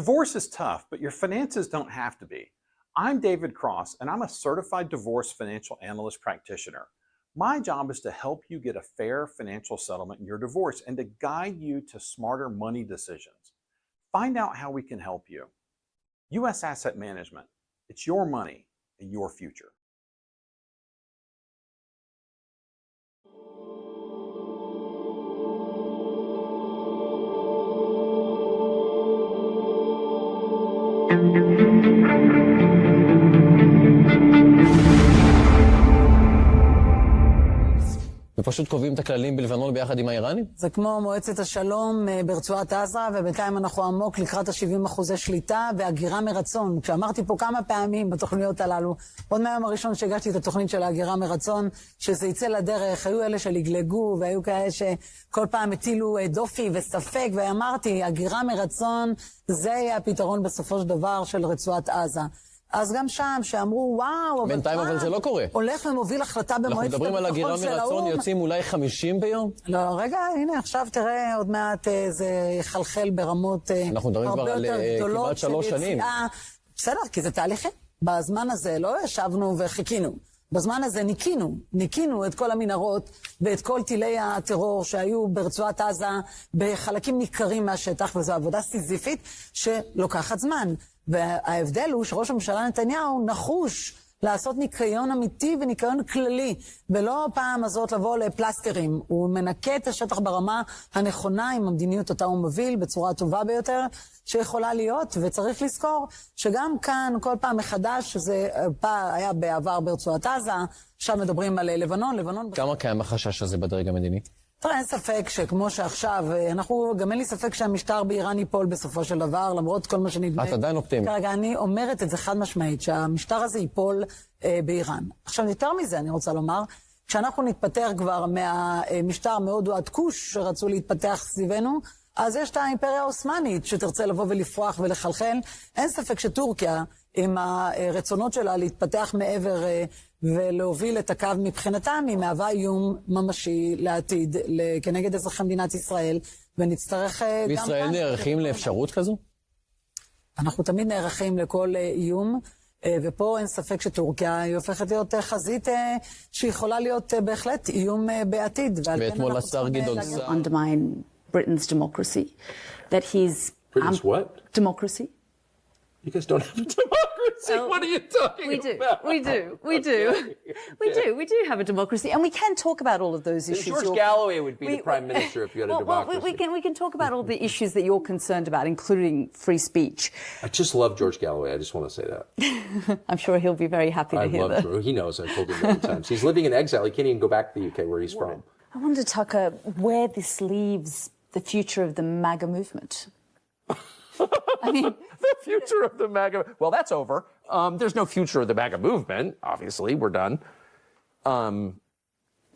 Divorce is tough, but your finances don't have to be. I'm David Cross, and I'm a certified divorce financial analyst practitioner. My job is to help you get a fair financial settlement in your divorce and to guide you to smarter money decisions. Find out how we can help you. U.S. Asset Management. It's your money and your future. ופשוט קובעים את הכללים בלבנון ביחד עם האיראנים? זה כמו מועצת השלום ברצועת עזה, ובינתיים אנחנו עמוק לקראת ה-70% שליטה והגירה מרצון. כשאמרתי פה כמה פעמים בתוכניות הללו, עוד מהיום הראשון שהגשתי את התוכנית של ההגירה מרצון, שזה יצא לדרך, היו אלה שלגלגו, והיו כאלה שכל פעם הטילו דופי וספק, ואמרתי, הגירה מרצון, זה יהיה הפתרון בסופו של דבר של רצועת עזה. אז גם שם, שאמרו, וואו, בינתיים אבל זה לא קורה. הולך ומוביל החלטה במועצת אנחנו מדברים על הגירה מרצון, יוצאים אולי 50 ביום? לא, רגע, הנה, עכשיו תראה, עוד מעט זה יחלחל ברמות אנחנו מדברים כבר על כמעט 3 שנים. בסדר, כי זה תהליכים. בזמן הזה לא ישבנו וחיכינו. בזמן הזה ניקינו את כל המנהרות ואת כל טילי הטרור שהיו ברצועת עזה בחלקים ניכרים מהשטח, וזו עבודה סיזיפית שלוקחת זמן. וההבדל הוא שראש הממשלה נתניהו נחוש לעשות ניקיון אמיתי וניקיון כללי, ולא פעם הזאת לבוא לפלסטרים. הוא מנקה את השטח ברמה הנכונה עם המדיניות אותה הוא מוביל בצורה הטובה ביותר שיכולה להיות, וצריך לזכור שגם כאן כל פעם מחדש, זה היה בעבר ברצועת עזה, עכשיו מדברים על לבנון. כמה קיים החשש הזה בדרג המדיני? תראה, אין ספק שכמו שעכשיו, גם אין לי ספק שהמשטר באיראן ייפול בסופו של דבר, למרות כל מה שנדמה. את עדיין אופטימית. כרגע, אני אומרת את זה חד משמעית, שהמשטר הזה ייפול באיראן. עכשיו, יותר מזה, אני רוצה לומר, כשאנחנו נתפטר כבר מהמשטר מאוד הועד כוש שרצו להתפתח סביבנו, אז יש את האימפריה האוסמנית שתרצה לבוא ולפרוח ולחלחל. אין ספק שטורקיה, עם הרצונות שלה להתפתח מעבר ולהוביל את הקו מבחינתם, היא מהווה איום ממשי לעתיד כנגד אזרחי מדינת ישראל, ונצטרך גם... בישראל נערכים לאפשרות כזו? אנחנו תמיד נערכים לכל איום, ופה אין ספק שטורקיה היא הופכת להיות חזית שיכולה להיות בהחלט איום בעתיד. ואתמול השר גדעון סער... undermine Britain's democracy. That he's... Britain's what? Democracy. You guys don't have a democracy. What are you talking about? We do have a democracy, and we can talk about all of those issues. George Galloway would be the prime minister if you had a democracy. We can talk about all the issues that you're concerned about, including free speech. I just love George Galloway. I just want to say that. I'm sure he'll be very happy to hear that. He knows. I've told him many times. He's living in exile. He can't even go back to the UK where he's from. I wonder, Tucker, where this leaves the future of the MAGA movement. I mean, the future of the MAGA... Well, that's over. There's no future of the MAGA movement, obviously. We're done.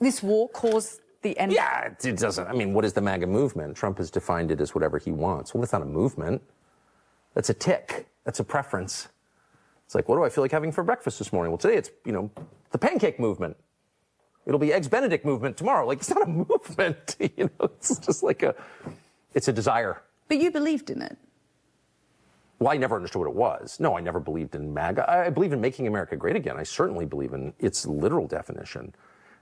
This war caused the end... Yeah, it doesn't... I mean, what is the MAGA movement? Trump has defined it as whatever he wants. Well, that's not a movement. That's a tick. That's a preference. It's like, what do I feel like having for breakfast this morning? Well, today it's, the pancake movement. It'll be Eggs Benedict movement tomorrow. Like, it's not a movement, It's just like it's a desire. But you believed in it. Well, I never understood what it was. No, I never believed in MAGA. I believe in making America great again. I certainly believe in its literal definition.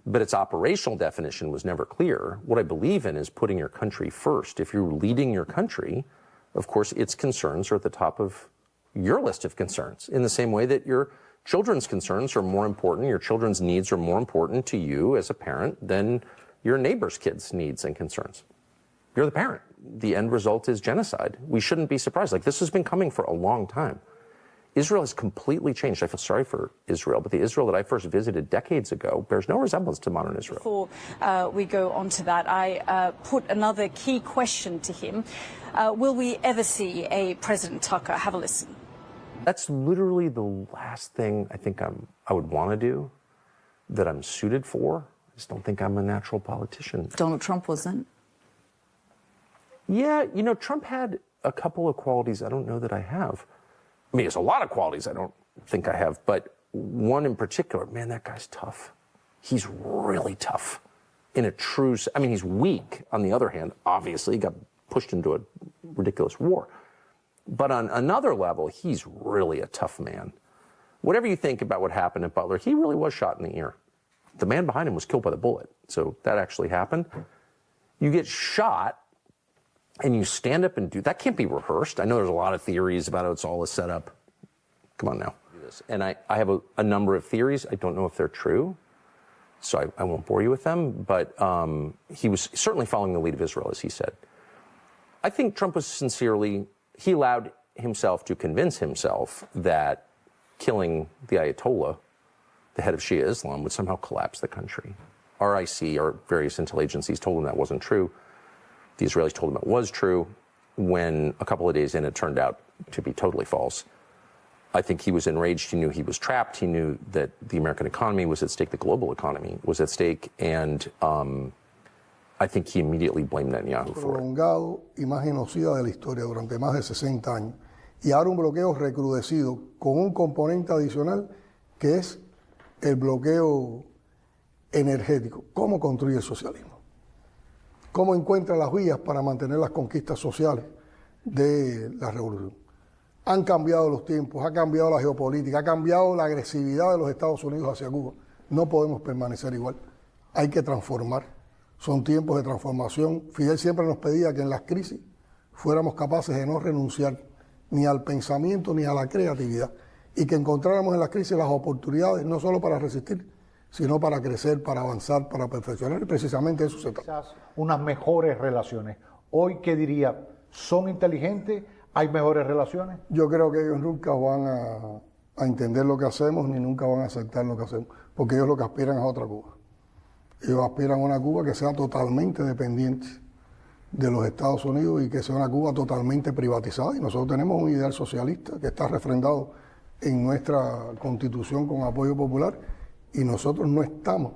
But its operational definition was never clear. What I believe in is putting your country first. If you're leading your country, of course, its concerns are at the top of your list of concerns. In the same way that your children's concerns are more important, your children's needs are more important to you as a parent than your neighbor's kids' needs and concerns. You're the parent. The end result is genocide. We shouldn't be surprised. Like, this has been coming for a long time. Israel has completely changed. I feel sorry for Israel, but the Israel that I first visited decades ago bears no resemblance to modern Israel. Before we go on to that, I put another key question to him. Will we ever see a President Tucker? Have a listen. That's literally the last thing I think I would want to do, that I'm suited for. I just don't think I'm a natural politician. Donald Trump wasn't. Yeah, Trump had a couple of qualities I don't know that I have. I mean, there's a lot of qualities I don't think I have, but one in particular, man, that guy's tough. He's really tough in a true... I mean, he's weak. On the other hand, obviously, he got pushed into a ridiculous war. But on another level, he's really a tough man. Whatever you think about what happened at Butler, he really was shot in the ear. The man behind him was killed by the bullet. So that actually happened. You get shot and you stand up and do that. Can't be rehearsed. I know there's a lot of theories about how it's all a setup. Come on now. And I have a number of theories. I don't know if they're true, so I won't bore you with them. But he was certainly following the lead of Israel, as he said. I think Trump was he allowed himself to convince himself that killing the Ayatollah, the head of Shia Islam, would somehow collapse the country. RIC, or various intel agencies, told him that wasn't true. The Israelis told him it was true. When a couple of days in, it turned out to be totally false. I think he was enraged. He knew he was trapped. He knew that the American economy was at stake, the global economy was at stake, and I think he immediately blamed Netanyahu for it. Prolongado y más genocida de la historia durante más de 60 años. Y ahora un bloqueo recrudecido con un componente adicional que es el bloqueo energético. ¿Cómo construye el socialismo? ¿Cómo encuentra las vías para mantener las conquistas sociales de la revolución? Han cambiado los tiempos, ha cambiado la geopolítica, ha cambiado la agresividad de los Estados Unidos hacia Cuba. No podemos permanecer igual. Hay que transformar. Son tiempos de transformación. Fidel siempre nos pedía que en las crisis fuéramos capaces de no renunciar ni al pensamiento ni a la creatividad y que encontráramos en las crisis las oportunidades no solo para resistir, sino para crecer, para avanzar, para perfeccionar, y precisamente eso se trata. Quizás unas mejores relaciones. Hoy, ¿qué diría? ¿Son inteligentes? ¿Hay mejores relaciones? Yo creo que ellos nunca van a entender lo que hacemos ni nunca van a aceptar lo que hacemos, porque ellos lo que aspiran es a otra Cuba. Ellos aspiran a una Cuba que sea totalmente dependiente de los Estados Unidos y que sea una Cuba totalmente privatizada. Y nosotros tenemos un ideal socialista que está refrendado en nuestra Constitución con apoyo popular, y nosotros no estamos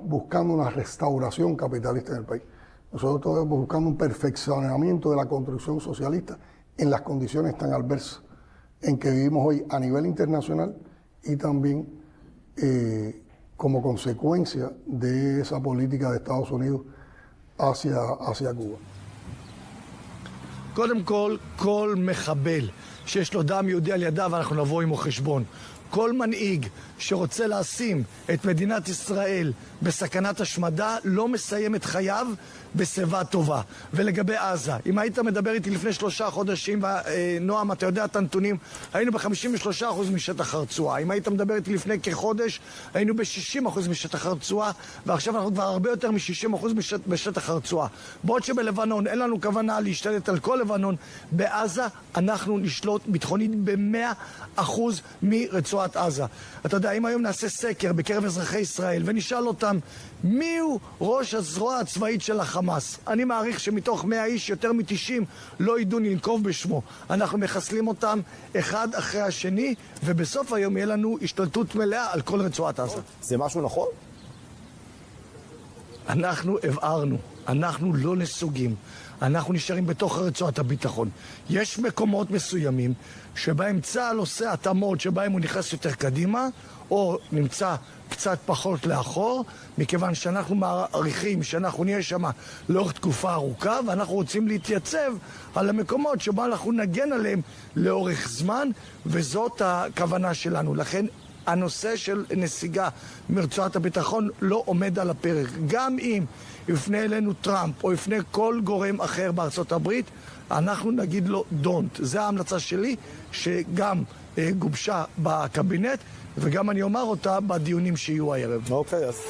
buscando una restauración capitalista en el país. Nosotros estamos buscando un perfeccionamiento de la construcción socialista en las condiciones tan adversas en que vivimos hoy a nivel internacional y también como consecuencia de esa política de Estados Unidos hacia Cuba. קודם כל מחבל שיש לו דם יהודי על ידיו, אנחנו נבוא עמו חשבון. כל מנהיג שרוצה לשים את מדינת ישראל בסכנת השמדה לא מסיים את חייו בשיבה טובה. ולגבי עזה, אם היית מדבר איתי לפני 3 חודשים, נועם, אתה יודע את הנתונים, היינו ב-53% משטח הרצועה. אם היית מדבר איתי לפני כחודש, היינו ב-60% משטח הרצועה, ועכשיו אנחנו כבר הרבה יותר מ-60% בשטח הרצועה. בעוד שבלבנון אין לנו כוונה להשתלט על כל לבנון, בעזה אנחנו נשלוט ביטחונית ב-100% מרצועת עזה. אתה יודע, אם היום נעשה סקר בקרב אזרחי ישראל ונשאל אותם מי הוא ראש הזרוע הצבאית של החמאס, אני מעריך שמתוך 100 איש יותר מ-90 לא ידעו לנקוב בשמו. אנחנו מחסלים אותם אחד אחרי השני, ובסוף היום יהיה לנו השתלטות מלאה על כל רצועת עזה. זה משהו נכון? אנחנו הבהרנו, אנחנו לא נסוגים, אנחנו נשארים בתוך רצועת הביטחון. יש מקומות מסוימים שבהם צה"ל עושה התאמות שבהם הוא נכנס יותר קדימה, או נמצא קצת פחות לאחור, מכיוון שאנחנו מעריכים שאנחנו נהיה שם לאורך תקופה ארוכה, ואנחנו רוצים להתייצב על המקומות שבה אנחנו נגן עליהם לאורך זמן, וזאת הכוונה שלנו. לכן הנושא של נסיגה מרצועת הביטחון לא עומד על הפרק. גם אם יפנה אלינו טראמפ או יפנה כל גורם אחר בארצות הברית, אנחנו נגיד לו don't. זה ההמלצה שלי, שגם גובשה בקבינט, וגם אני אומר אותה בדיונים שיהיו הערב. אוקיי, אז...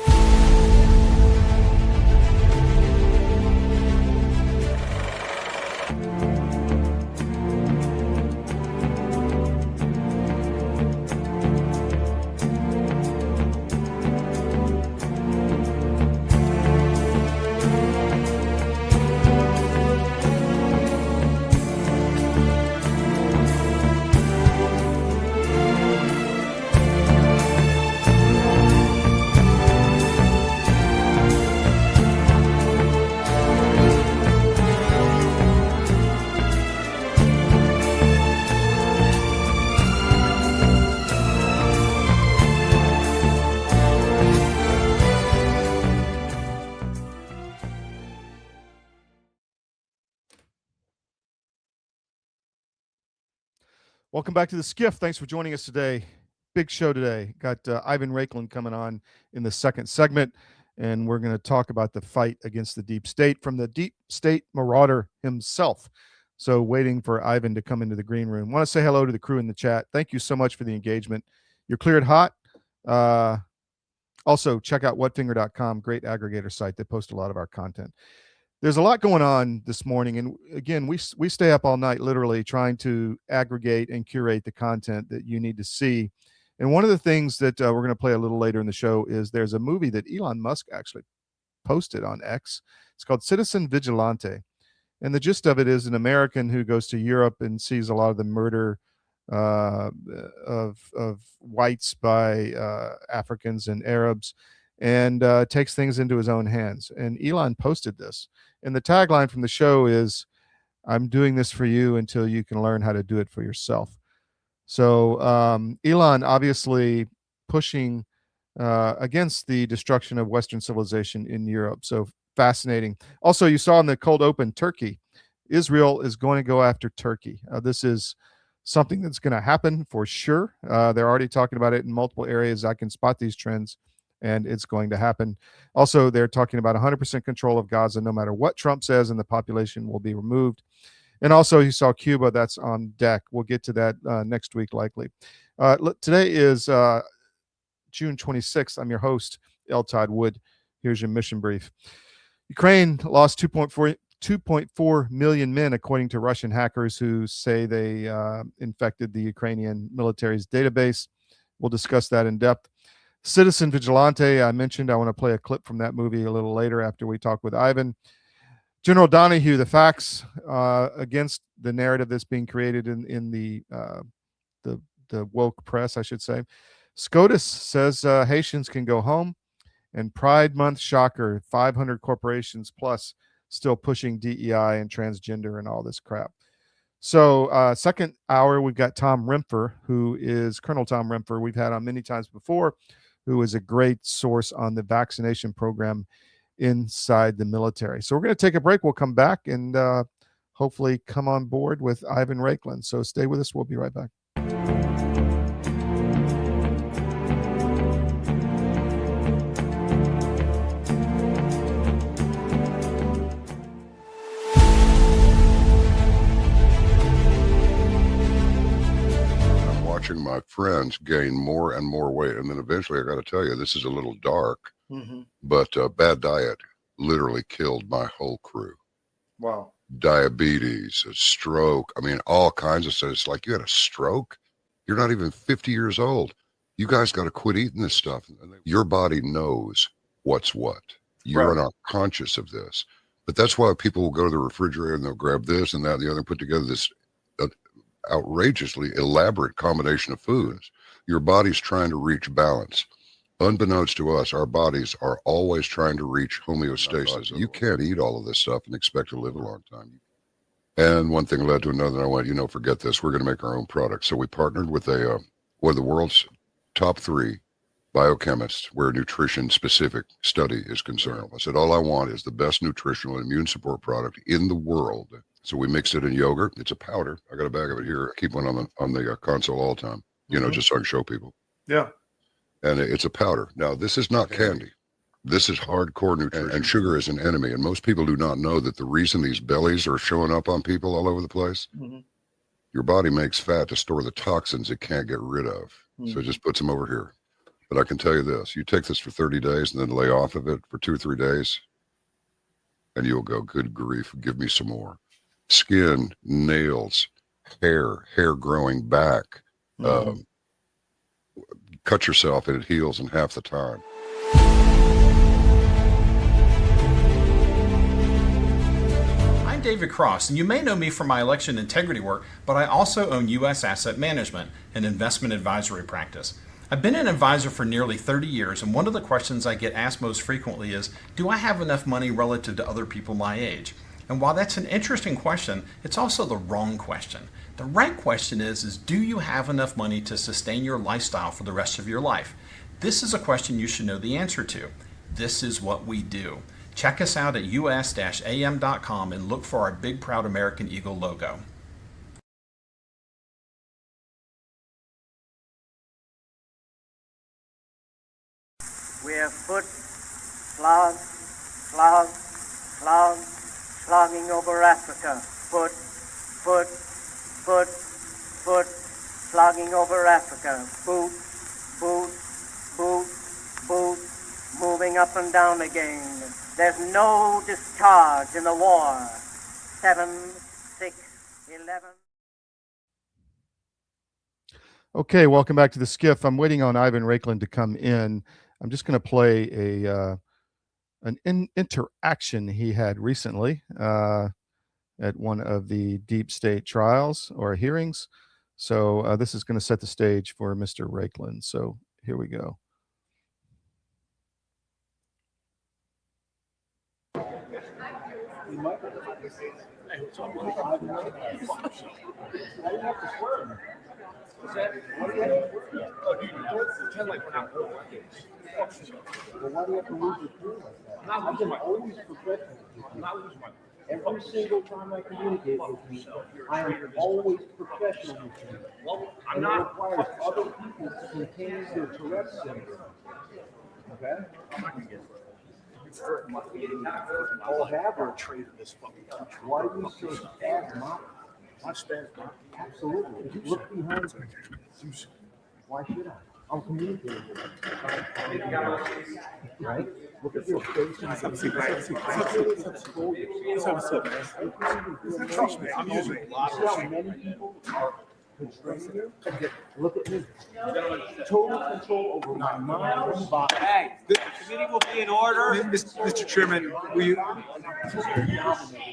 Welcome back to the SCIF. Thanks for joining us today. Big show today. Got Ivan Raiklin coming on in the second segment, and we're going to talk about the fight against the deep state from the Deep State Marauder himself. So waiting for Ivan to come into the green room. Want to say hello to the crew in the chat. Thank you so much for the engagement. You're cleared hot. Also, check out whatfinger.com, great aggregator site. They post a lot of our content. There's a lot going on this morning, and again, we stay up all night literally trying to aggregate and curate the content that you need to see. And one of the things that we're going to play a little later in the show is there's a movie that Elon Musk actually posted on X. It's called Citizen Vigilante. And the gist of it is an American who goes to Europe and sees a lot of the murder of whites by Africans and Arabs, and takes things into his own hands. And Elon posted this. And the tagline from the show is, "I'm doing this for you until you can learn how to do it for yourself." So Elon obviously pushing against the destruction of Western civilization in Europe. So fascinating. Also, you saw in the cold open, Turkey. Israel is going to go after Turkey. This is something that's going to happen for sure. They're already talking about it in multiple areas. I can spot these trends, and it's going to happen. Also, they're talking about 100% control of Gaza, no matter what Trump says, and the population will be removed. And also, you saw Cuba. That's on deck. We'll get to that next week, likely. Today is June 26th. I'm your host, Todd Wood. Here's your mission brief. Ukraine lost 2.4 million men, according to Russian hackers who say they infected the Ukrainian military's database. We'll discuss that in depth. Citizen Vigilante, I mentioned. I want to play a clip from that movie a little later after we talk with Ivan. General Donahue, the facts against the narrative that's being created in the woke press, I should say. SCOTUS says Haitians can go home. And Pride Month shocker, 500 corporations plus still pushing DEI and transgender and all this crap. So second hour, we've got Tom Rempfer, who is Colonel Tom Rempfer. We've had on many times before, who is a great source on the vaccination program inside the military. So we're going to take a break. We'll come back and hopefully come on board with Ivan Raiklin. So stay with us. We'll be right back. Watching my friends gain more and more weight. And then eventually, I got to tell you, this is a little dark, but bad diet literally killed my whole crew. Wow. Diabetes, a stroke. I mean, all kinds of stuff. It's like, you had a stroke? You're not even 50 years old. You guys got to quit eating this stuff. Your body knows what's what. You're not conscious of this. But that's why people will go to the refrigerator and they'll grab this and that and the other and put together this outrageously elaborate combination of foods. Your body's trying to reach balance. Unbeknownst to us, our bodies are always trying to reach homeostasis. You can't eat all of this stuff and expect to live a long time. And one thing led to another, and I went, forget this. We're going to make our own product. So we partnered with one of the world's top 3 biochemists where nutrition-specific study is concerned. I said, all I want is the best nutritional and immune support product in the world. So we mixed it in yogurt. It's a powder. I got a bag of it here. I keep one on the console all the time, just so I can show people. Yeah. And it's a powder. Now, this is not candy. This is hardcore nutrition. And sugar is an enemy. And most people do not know that the reason these bellies are showing up on people all over the place, your body makes fat to store the toxins it can't get rid of. So it just puts them over here. But I can tell you this. You take this for 30 days and then lay off of it for 2 or 3 days, and you'll go, good grief, give me some more. Skin, nails, hair growing back. Cut yourself and it heals in half the time. I'm David Cross, and you may know me from my election integrity work, but I also own U.S. Asset Management, an investment advisory practice. I've been an advisor for nearly 30 years, and one of the questions I get asked most frequently is, do I have enough money relative to other people my age? And while that's an interesting question, it's also the wrong question. The right question is do you have enough money to sustain your lifestyle for the rest of your life? This is a question you should know the answer to. This is what we do. Check us out at us-am.com and look for our big, proud American Eagle logo. We're slogging over Africa. Foot, slogging over Africa. Boot, moving up and down again. There's no discharge in the war. 7, 6, 11. Okay, welcome back to the SCIF. I'm waiting on Ivan Raiklin to come in. I'm just going to play an interaction he had recently at one of the Deep State trials or hearings. So this is going to set the stage for Mr. Raiklin. So here we go. Every single time I communicate with you, I am always professional with you. Well, I'm not. It requires other people to contain their Tourette's syndrome. Okay? I'm not going to get all have a trait of this fucking country. Why are you so spasmodic? I'm spasmodic. Absolutely. Look behind me. Why should I? I'm communicating with you. Right? Look at your face. Trust me, I'm using a lot of many people are controlling you. Look at me. Total control over my mind and body. Hey, the committee will be in order. Mr. Chairman, will you? No shit.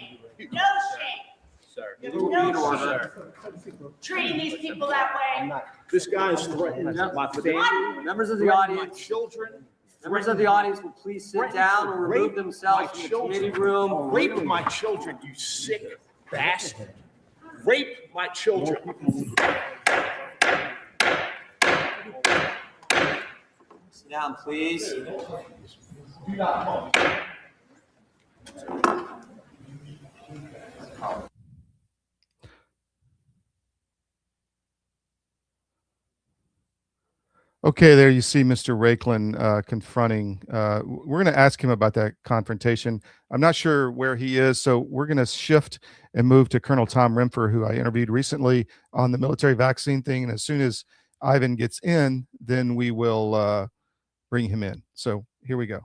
Sir. There's no shit. Treating these people that way. This guy is threatening my family. Members of the audience, children. Members of the audience will please sit down or remove themselves from the committee room. Rape my children, you sick bastard. Rape my children. Sit down, please. Okay, there you see Mr. Raiklin confronting. We're going to ask him about that confrontation. I'm not sure where he is, so we're going to shift and move to Col Tom Rempfer, who I interviewed recently on the military vaccine thing. And as soon as Ivan gets in, then we will bring him in. So here we go.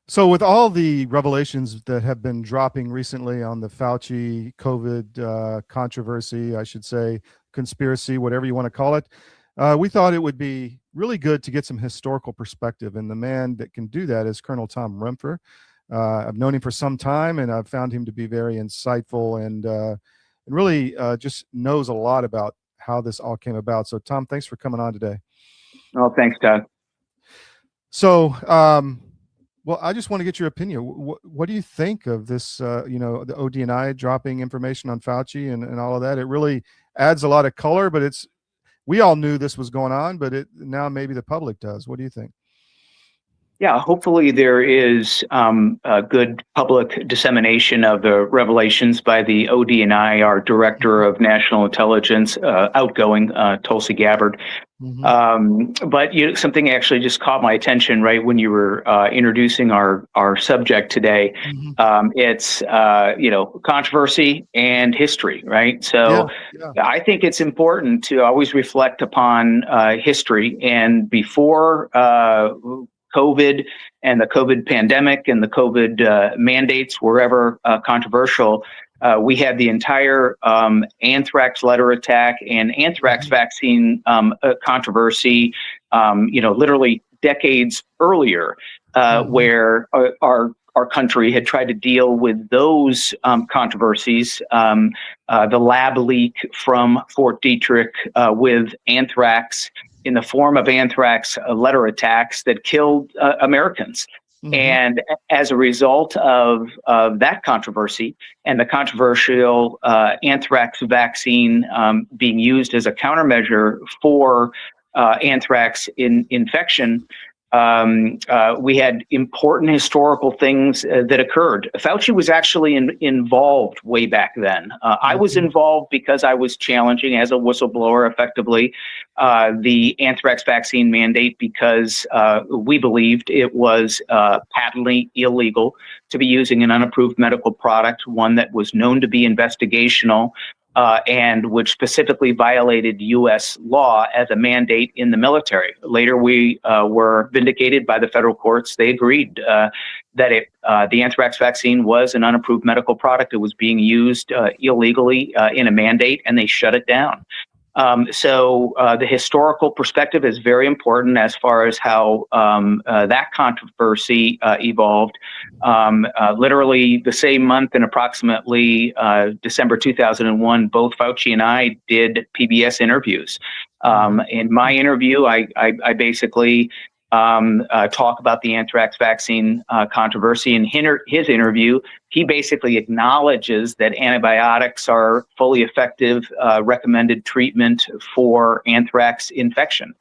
So with all the revelations that have been dropping recently on the Fauci COVID controversy, I should say, conspiracy, whatever you want to call it, we thought it would be really good to get some historical perspective. And the man that can do that is Col Tom Rempfer. I've known him for some time, and I've found him to be very insightful and really just knows a lot about how this all came about. So, Tom, thanks for coming on today. Oh, thanks, Todd. So, well, I just want to get your opinion. What do you think of this, the ODNI dropping information on Fauci and all of that? It really adds a lot of color, but we all knew this was going on, but now maybe the public does. What do you think? Yeah, hopefully there is a good public dissemination of the revelations by the ODNI, our Director of National Intelligence, outgoing, Tulsi Gabbard. Mm-hmm. But something actually just caught my attention right when you were introducing our subject today. Mm-hmm. It's controversy and history, right? So yeah. I think it's important to always reflect upon history, and before COVID and the COVID pandemic and the COVID mandates were ever controversial, we had the entire anthrax letter attack and anthrax vaccine controversy, literally decades earlier, where our country had tried to deal with those controversies, the lab leak from Fort Detrick with anthrax in the form of anthrax letter attacks that killed Americans. Mm-hmm. And as a result of that controversy and the controversial anthrax vaccine being used as a countermeasure for anthrax infection, We had important historical things that occurred. Fauci was actually involved way back then. I was involved because I was challenging, as a whistleblower, effectively, the anthrax vaccine mandate, because we believed it was patently illegal to be using an unapproved medical product, one that was known to be investigational, and which specifically violated U.S. law as a mandate in the military. Later, we were vindicated by the federal courts. They agreed that the anthrax vaccine was an unapproved medical product. It was being used illegally in a mandate, and they shut it down. So the historical perspective is very important as far as how that controversy evolved. Literally the same month, in approximately December 2001, both Fauci and I did PBS interviews. In my interview, I basically talk about the anthrax vaccine controversy. In his interview, he basically acknowledges that antibiotics are fully effective recommended treatment for anthrax infection.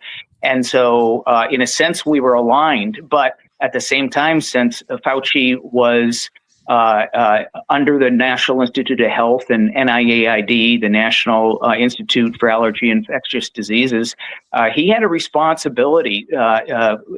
And so in a sense, we were aligned, but at the same time, since Fauci was under the National Institute of Health and NIAID, the National Institute for Allergy and Infectious Diseases, he had a responsibility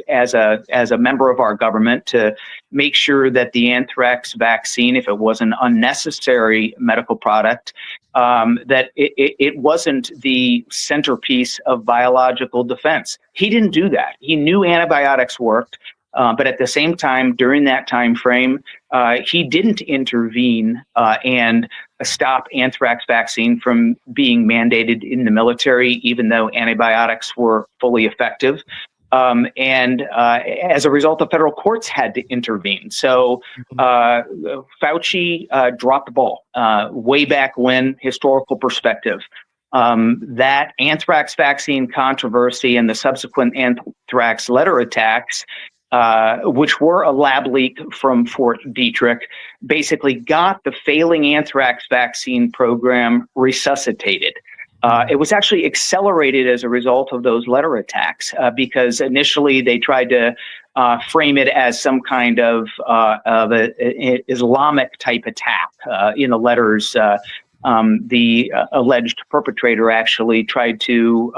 as a member of our government to make sure that the anthrax vaccine, if it was an unnecessary medical product, that it wasn't the centerpiece of biological defense. He didn't do that. He knew antibiotics worked. But at the same time, during that time frame, he didn't intervene and stop anthrax vaccine from being mandated in the military, even though antibiotics were fully effective. And as a result, the federal courts had to intervene. So Fauci dropped the ball way back when, historical perspective. That anthrax vaccine controversy and the subsequent anthrax letter attacks, which were a lab leak from Fort Detrick, basically got the failing anthrax vaccine program resuscitated. It was actually accelerated as a result of those letter attacks, because initially they tried to frame it as some kind of an Islamic type attack. In the letters, the alleged perpetrator actually tried to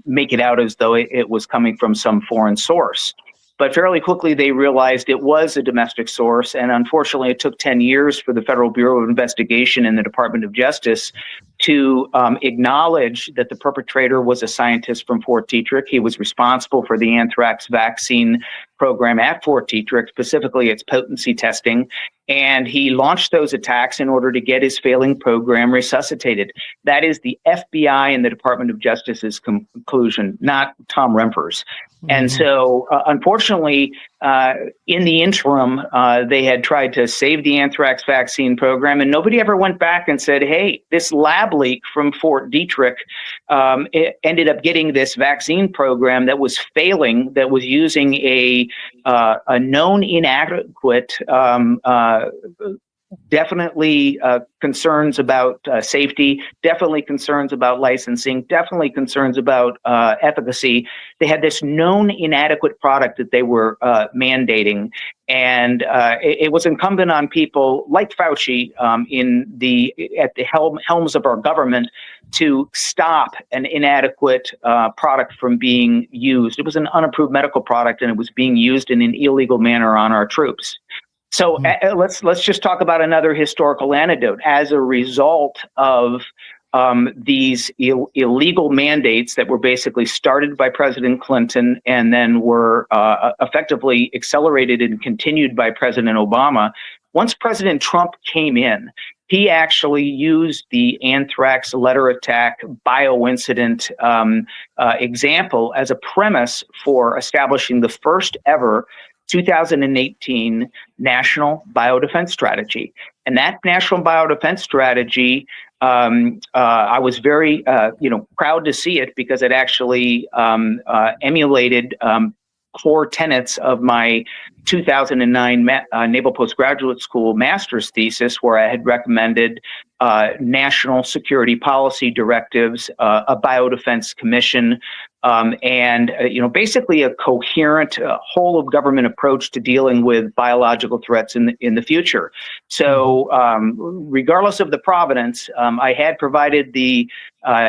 make it out as though it was coming from some foreign source. But fairly quickly, they realized it was a domestic source. And unfortunately, it took 10 years for the Federal Bureau of Investigation and the Department of Justice to acknowledge that the perpetrator was a scientist from Fort Detrick. He was responsible for the anthrax vaccine program at Fort Detrick, specifically its potency testing. And he launched those attacks in order to get his failing program resuscitated. That is the FBI and the Department of Justice's conclusion, not Tom Rempfer's. And so, unfortunately, in the interim, they had tried to save the anthrax vaccine program, and nobody ever went back and said, hey, this lab leak from Fort Detrick it ended up getting this vaccine program that was failing, that was using a known inadequate, definitely concerns about safety, definitely concerns about licensing, definitely concerns about efficacy. They had this known inadequate product that they were mandating. And it was incumbent on people like Fauci at the helms of our government to stop an inadequate product from being used. It was an unapproved medical product, and it was being used in an illegal manner on our troops. So let's just talk about another historical anecdote. As a result of these illegal mandates that were basically started by President Clinton and then were effectively accelerated and continued by President Obama, once President Trump came in, he actually used the anthrax letter attack bioincident example as a premise for establishing the first ever 2018 National Biodefense Strategy. And that National Biodefense Strategy, I was very proud to see it, because it actually emulated core tenets of my 2009 Naval Postgraduate School master's thesis, where I had recommended national security policy directives, a biodefense commission, basically a coherent whole of government approach to dealing with biological threats in the future. So regardless of the provenance, I had provided the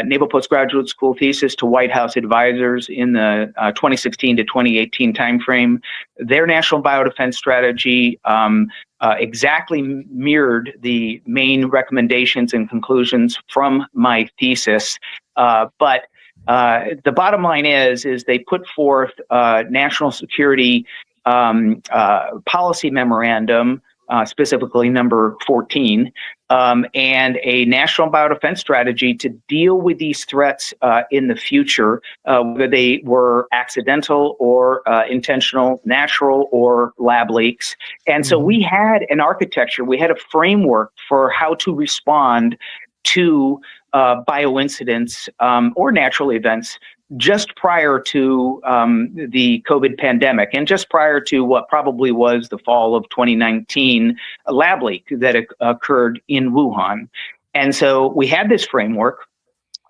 Naval Postgraduate School thesis to White House advisors in the 2016 to 2018 timeframe. Their national biodefense strategy exactly mirrored the main recommendations and conclusions from my thesis, but the bottom line is they put forth national security policy memorandum, specifically number 14, and a national biodefense strategy to deal with these threats in the future, whether they were accidental or intentional, natural or lab leaks. And so we had an architecture, we had a framework for how to respond to bioincidents or natural events just prior to the COVID pandemic and just prior to what probably was the fall of 2019 lab leak that occurred in Wuhan. And so we had this framework.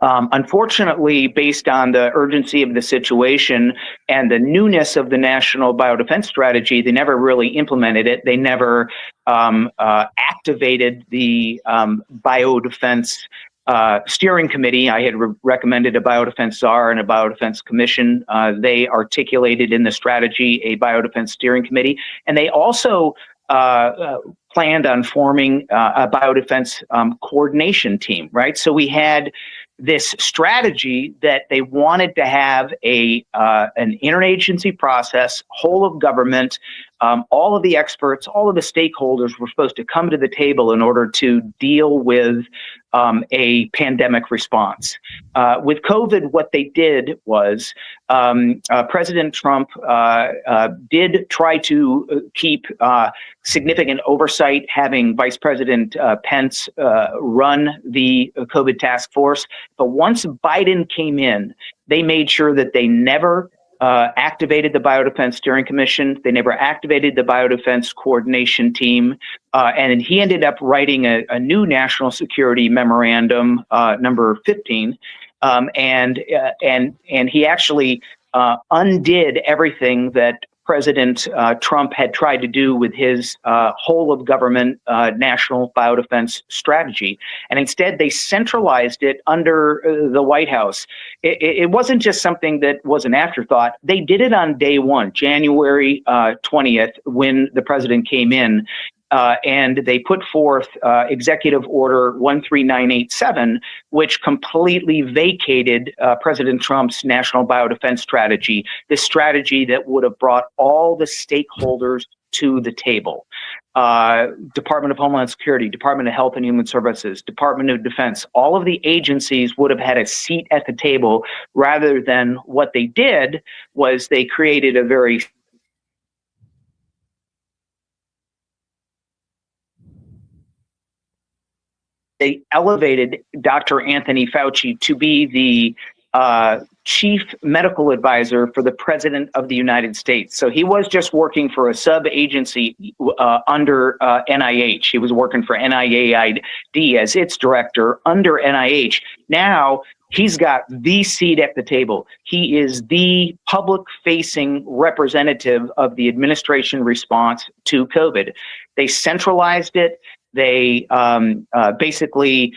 Unfortunately, based on the urgency of the situation and the newness of the national biodefense strategy, they never really implemented it. They never activated the biodefense steering committee. I had recommended a biodefense czar and a biodefense commission. They articulated in the strategy a biodefense steering committee, and they also planned on forming a biodefense coordination team, right? So we had this strategy that they wanted to have an interagency process, whole of government, all of the experts, all of the stakeholders were supposed to come to the table in order to deal with a pandemic response. With COVID, what they did was President Trump did try to keep significant oversight, having Vice President Pence run the COVID task force. But once Biden came in, they made sure that they never activated the Biodefense Steering Commission. They never activated the Biodefense Coordination Team. And he ended up writing a new national security memorandum, number 15. And he actually undid everything that President Trump had tried to do with his whole of government national biodefense strategy. And instead, they centralized it under the White House. It wasn't just something that was an afterthought. They did it on day one, January 20th, when the president came in. And they put forth Executive Order 13987, which completely vacated President Trump's national biodefense strategy, this strategy that would have brought all the stakeholders to the table. Department of Homeland Security, Department of Health and Human Services, Department of Defense, all of the agencies would have had a seat at the table, rather than what they did was they created a very they elevated Dr. Anthony Fauci to be the chief medical advisor for the President of the United States. So he was just working for a sub-agency under NIH. He was working for NIAID as its director under NIH. Now he's got the seat at the table. He is the public-facing representative of the administration response to COVID. They centralized it. They basically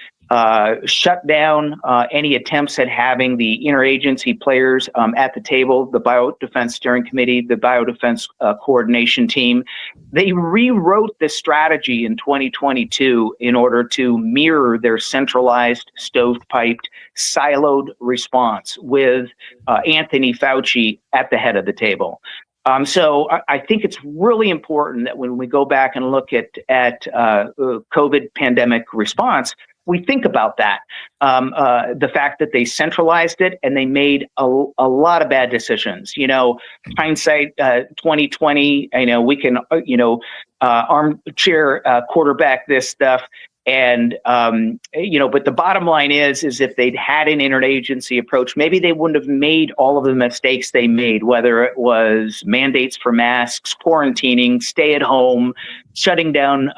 shut down any attempts at having the interagency players at the table, the Biodefense Steering Committee, the Biodefense Coordination Team. They rewrote the strategy in 2022 in order to mirror their centralized, stovepiped, siloed response with Anthony Fauci at the head of the table. So I think it's really important that when we go back and look at COVID pandemic response, we think about that, the fact that they centralized it and they made a lot of bad decisions. You know, hindsight 2020. You know, we can armchair quarterback this stuff. And, but the bottom line is if they'd had an interagency approach, maybe they wouldn't have made all of the mistakes they made, whether it was mandates for masks, quarantining, stay at home, shutting down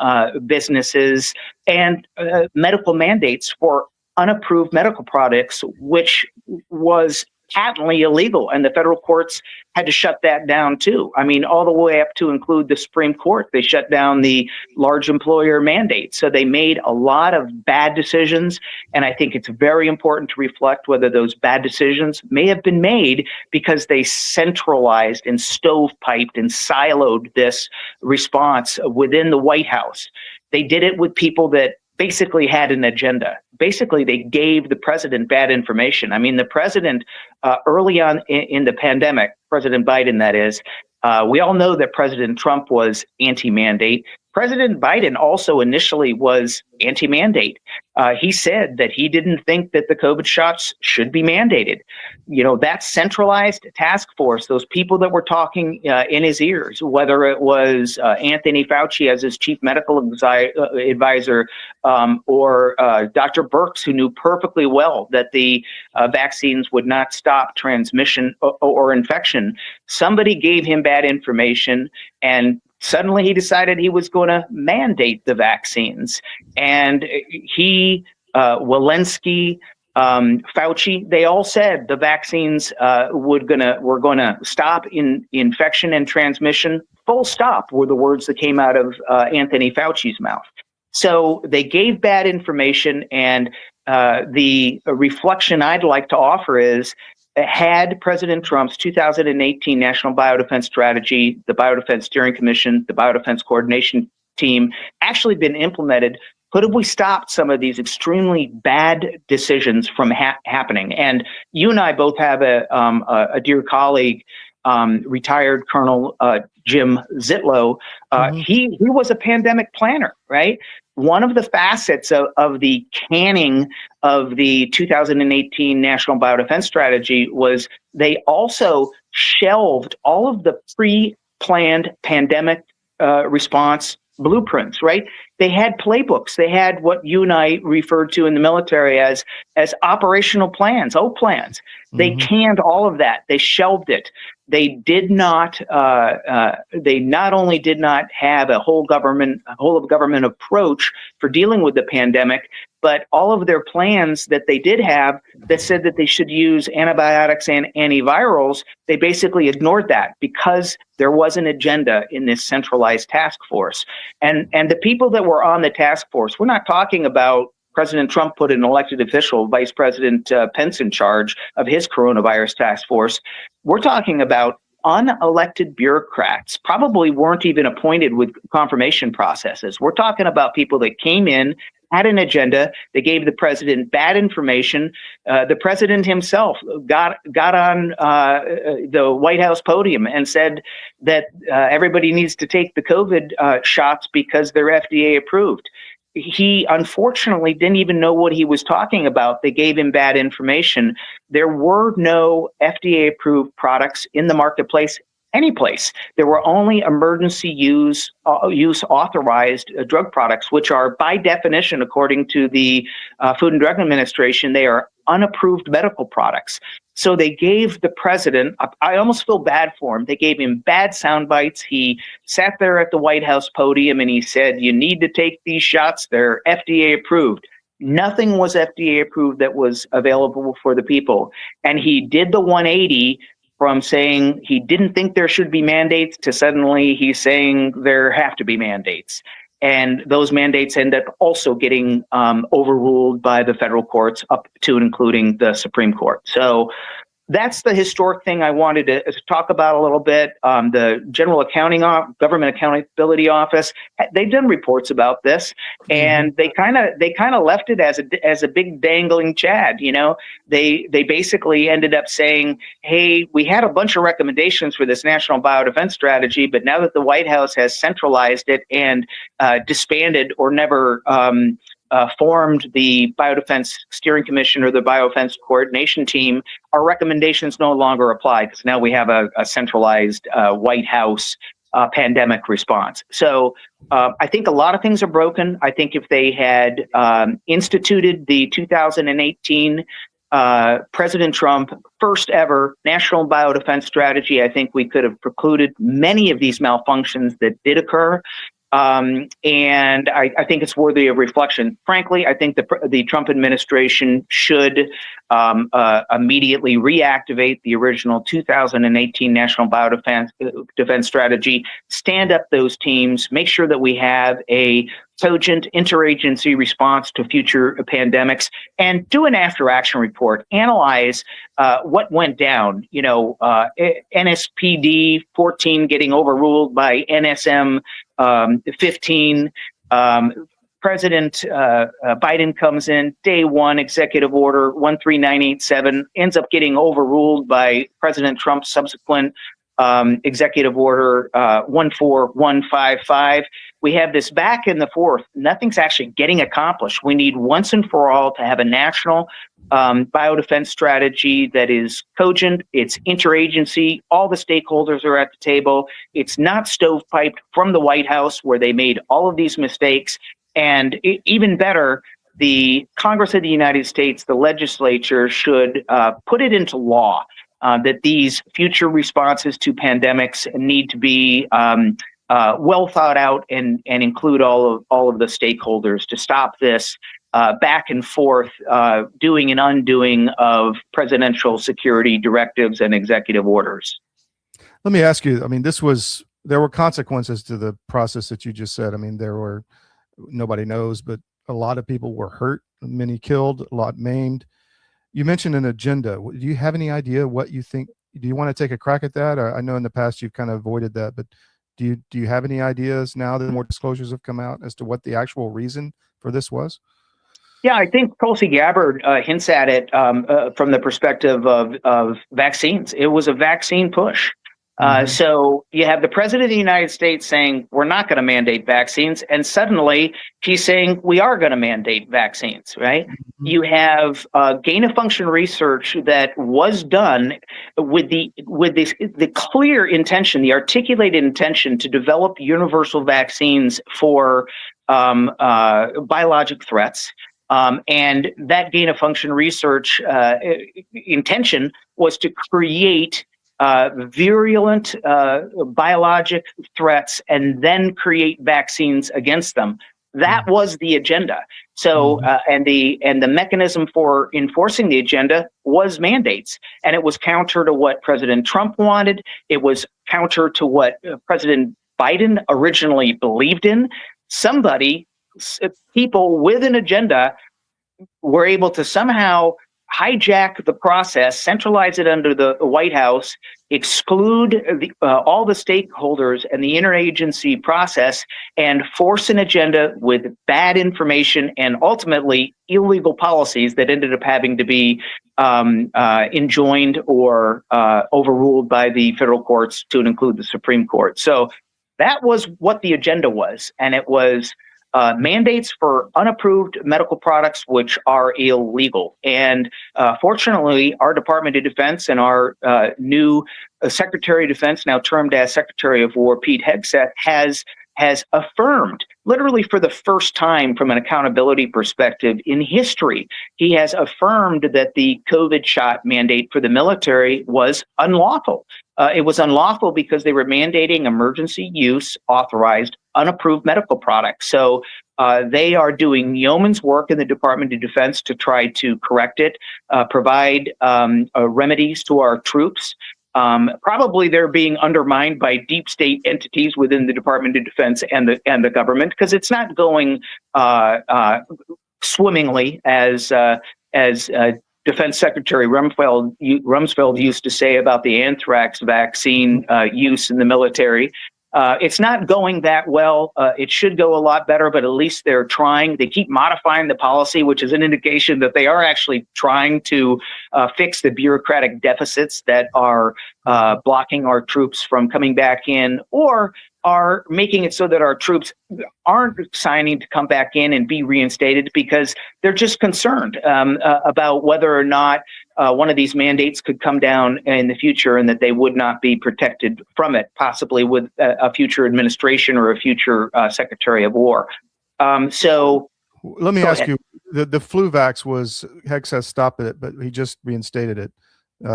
businesses, and medical mandates for unapproved medical products, which was patently illegal, and the federal courts had to shut that down too. I mean, all the way up to include the Supreme Court. They shut down the large employer mandate. So they made a lot of bad decisions, and I think it's very important to reflect whether those bad decisions may have been made because they centralized and stovepiped and siloed this response within the White House. They did it with people that basically had an agenda. Basically, they gave the president bad information. I mean, the president, early on in the pandemic, President Biden, that is, we all know that President Trump was anti-mandate. President Biden also initially was anti-mandate. He said that he didn't think that the COVID shots should be mandated. You know, that centralized task force, those people that were talking in his ears, whether it was Anthony Fauci as his chief medical advisor or Dr. Birx, who knew perfectly well that the vaccines would not stop transmission or infection, somebody gave him bad information, and suddenly he decided he was going to mandate the vaccines. And he, Walensky, Fauci, they all said the vaccines were going to stop in infection and transmission. Full stop were the words that came out of Anthony Fauci's mouth. So they gave bad information, and the reflection I'd like to offer is, had President Trump's 2018 National Biodefense Strategy, the Biodefense Steering Commission, the Biodefense Coordination Team actually been implemented, could have we stopped some of these extremely bad decisions from happening? And you and I both have a dear colleague, retired Colonel Jim Zitlow. He was a pandemic planner, right? One of the facets of the canning of the 2018 National Biodefense Strategy was they also shelved all of the pre-planned pandemic response blueprints, right? They had playbooks. They had what you and I referred to in the military as operational plans, O plans. They canned all of that. They shelved it. They did not. They not only did not have a whole of government approach for dealing with the pandemic, but all of their plans that they did have that said that they should use antibiotics and antivirals, they basically ignored that because there was an agenda in this centralized task force. And the people that were on the task force, we're not talking about President Trump put an elected official, Vice President Pence, in charge of his coronavirus task force. We're talking about unelected bureaucrats, probably weren't even appointed with confirmation processes. We're talking about people that came in, had an agenda. They gave the president bad information. The president himself got on the White House podium and said that everybody needs to take the COVID shots because they're FDA approved. He unfortunately didn't even know what he was talking about. They gave him bad information. There were no FDA-approved products in the marketplace anyplace. There were only emergency use authorized drug products, which are by definition, according to the Food and Drug Administration, they are unapproved medical products. So they gave the president, I almost feel bad for him, they gave him bad sound bites. He sat there at the White House podium and he said, you need to take these shots, they're FDA approved. Nothing was FDA approved that was available for the people. And he did the 180 from saying he didn't think there should be mandates to suddenly he's saying there have to be mandates. And those mandates end up also getting overruled by the federal courts up to and including the Supreme Court. So that's the historic thing I wanted to talk about a little bit. The General Government Accountability Office, they've done reports about this, and they kind of left it as a big dangling Chad. You know, they basically ended up saying, hey, we had a bunch of recommendations for this national biodefense strategy, but now that the White House has centralized it and disbanded or never formed the Biodefense Steering Commission or the Biodefense Coordination Team, our recommendations no longer apply because now we have a centralized White House pandemic response. So I think a lot of things are broken. I think if they had instituted the 2018 President Trump first ever national biodefense strategy, I think we could have precluded many of these malfunctions that did occur. And I think it's worthy of reflection. Frankly, I think the Trump administration should immediately reactivate the original 2018 National Defense Strategy, stand up those teams, make sure that we have a cogent interagency response to future pandemics, and do an after-action report. Analyze what went down. NSPD 14 getting overruled by NSM 15. President Biden comes in, day one, executive order 13987, ends up getting overruled by President Trump's subsequent executive order 14155. We have this back and the forth. Nothing's actually getting accomplished. We need once and for all to have a national biodefense strategy that is cogent. It's interagency. All the stakeholders are at the table. It's not stovepiped from the White House where they made all of these mistakes. And even better, the Congress of the United States, the legislature, should put it into law that these future responses to pandemics need to be well thought out and include all of the stakeholders to stop this back and forth doing and undoing of presidential security directives and executive orders. Let me ask you, I mean, there were consequences to the process that you just said. I mean, nobody knows, but a lot of people were hurt, many killed, a lot maimed. You mentioned an agenda. Do you have any idea what you think? Do you want to take a crack at that? I know in the past you've kind of avoided that, but do you have any ideas now that more disclosures have come out as to what the actual reason for this was? Yeah, I think Tulsi Gabbard hints at it from the perspective of vaccines. It was a vaccine push. So you have the president of the United States saying, we're not going to mandate vaccines. And suddenly he's saying, we are going to mandate vaccines, right? You have gain of function research that was done with the clear intention, the articulated intention to develop universal vaccines for biologic threats. And that gain of function research intention was to create virulent biologic threats and then create vaccines against them. That was the agenda. So and the mechanism for enforcing the agenda was mandates, and it was counter to what President Trump wanted. It was counter to what President Biden originally believed in. People with an agenda were able to somehow hijack the process, centralize it under the White House, exclude all the stakeholders and the interagency process, and force an agenda with bad information and ultimately illegal policies that ended up having to be enjoined or overruled by the federal courts to include the Supreme Court. So that was what the agenda was, and it was mandates for unapproved medical products, which are illegal. And fortunately, our Department of Defense and our new Secretary of Defense, now termed as Secretary of War, Pete Hegseth, has affirmed, literally for the first time from an accountability perspective in history, he has affirmed that the COVID shot mandate for the military was unlawful. It was unlawful because they were mandating emergency use authorized unapproved medical products. So they are doing yeoman's work in the Department of Defense to try to correct it, provide remedies to our troops. Probably they're being undermined by deep state entities within the Department of Defense and the government, because it's not going swimmingly as Defense Secretary Rumsfeld used to say about the anthrax vaccine use in the military. It's not going that well. It should go a lot better, but at least they're trying. They keep modifying the policy, which is an indication that they are actually trying to fix the bureaucratic deficits that are blocking our troops from coming back in, or are making it so that our troops aren't signing to come back in and be reinstated because they're just concerned about whether or not one of these mandates could come down in the future and that they would not be protected from it, possibly with a future administration or a future Secretary of War. So let me ask you, the flu vax was, Hegseth stopped it, but he just reinstated it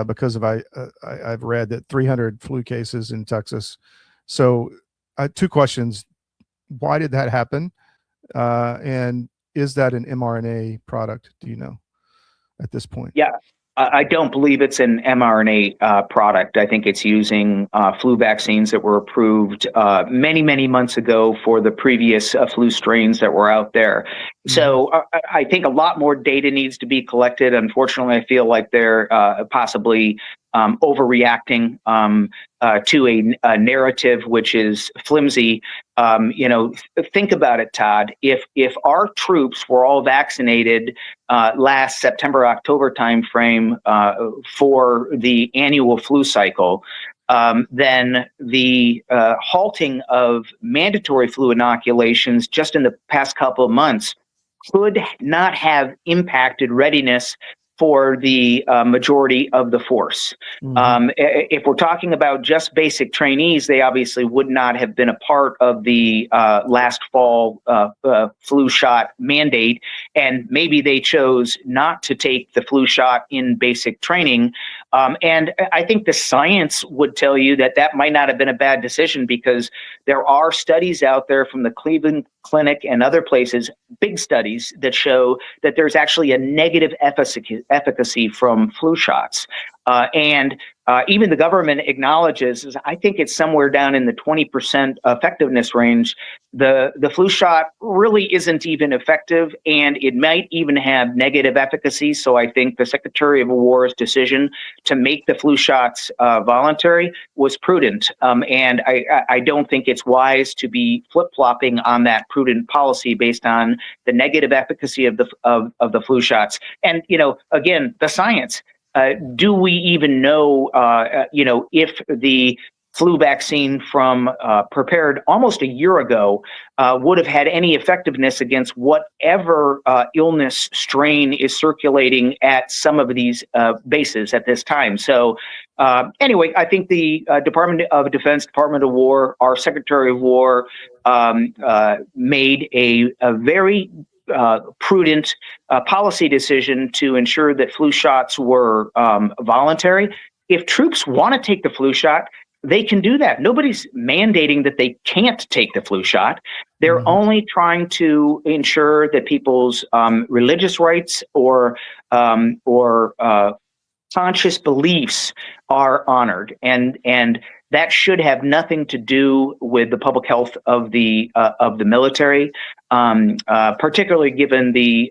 because of, I've read that 300 flu cases in Texas. So two questions. Why did that happen? And is that an mRNA product? Do you know at this point? Yeah, I don't believe it's an mRNA product. I think it's using flu vaccines that were approved many, many months ago for the previous flu strains that were out there. So I think a lot more data needs to be collected. Unfortunately, I feel like they're possibly overreacting to a narrative which is flimsy. Think about it, Todd. If our troops were all vaccinated last September, October timeframe for the annual flu cycle, then the halting of mandatory flu inoculations just in the past couple of months could not have impacted readiness for the majority of the force. If we're talking about just basic trainees, they obviously would not have been a part of the last fall flu shot mandate, and maybe they chose not to take the flu shot in basic training. And I think the science would tell you that that might not have been a bad decision, because there are studies out there from the Cleveland Clinic and other places, big studies that show that there's actually a negative efficacy from flu shots. And even the government acknowledges, I think it's somewhere down in the 20% effectiveness range. The flu shot really isn't even effective, and it might even have negative efficacy. So I think the Secretary of War's decision to make the flu shots voluntary was prudent. And I don't think it's wise to be flip-flopping on that prudent policy based on the negative efficacy of the flu shots. And, again, the science. Do we even know, if the flu vaccine from prepared almost a year ago would have had any effectiveness against whatever illness strain is circulating at some of these bases at this time? So anyway, I think the Department of Defense, Department of War, our Secretary of War made a very prudent policy decision to ensure that flu shots were voluntary. If troops want to take the flu shot, they can do that. Nobody's mandating that they can't take the flu shot. They're only trying to ensure that people's religious rights or conscious beliefs are honored, and that should have nothing to do with the public health of the military, particularly given the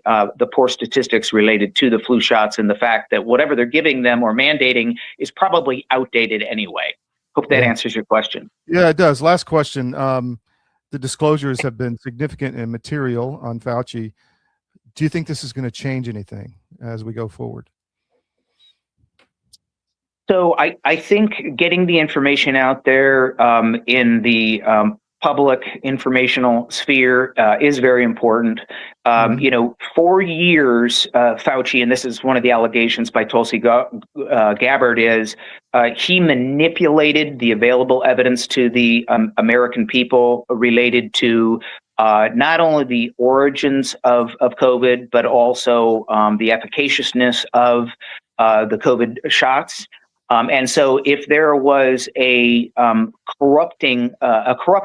poor statistics related to the flu shots and the fact that whatever they're giving them or mandating is probably outdated anyway. Hope that answers your question. Yeah, it does. Last question. The disclosures have been significant and material on Fauci. Do you think this is going to change anything as we go forward? So I think getting the information out there in the public informational sphere is very important. For years, Fauci, and this is one of the allegations by Tulsi Gabbard, is he manipulated the available evidence to the American people related to not only the origins of COVID, but also the efficaciousness of the COVID shots. And so if there was a corrupt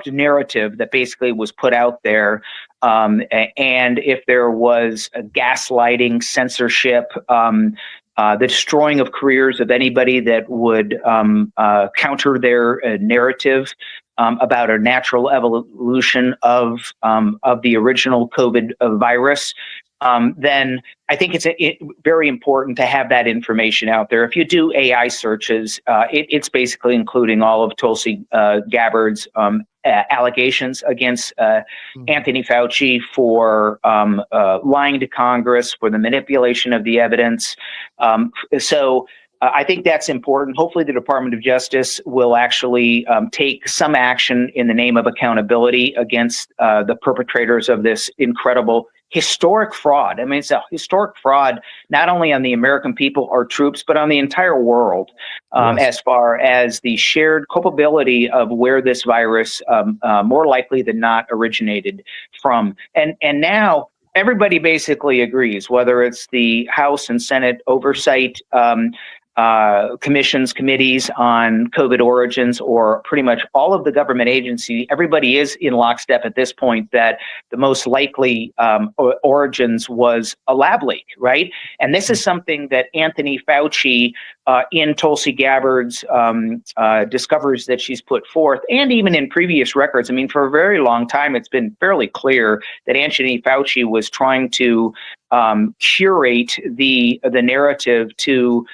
narrative that basically was put out there, and if there was a gaslighting, censorship, the destroying of careers of anybody that would counter their narrative about a natural evolution of the original COVID virus, then I think it's very important to have that information out there. If you do AI searches, it's basically including all of Tulsi Gabbard's allegations against Anthony Fauci for lying to Congress, for the manipulation of the evidence. So I think that's important. Hopefully the Department of Justice will actually take some action in the name of accountability against the perpetrators of this incredible historic fraud. I mean, it's a historic fraud, not only on the American people, our troops, but on the entire world, as far as the shared culpability of where this virus more likely than not originated from. And now everybody basically agrees, whether it's the House and Senate oversight commissions, committees on COVID origins, or pretty much all of the government agency, everybody is in lockstep at this point that the most likely origins was a lab leak, right? And this is something that Anthony Fauci in Tulsi Gabbard's discoveries that she's put forth, and even in previous records. I mean, for a very long time, it's been fairly clear that Anthony Fauci was trying to curate the narrative to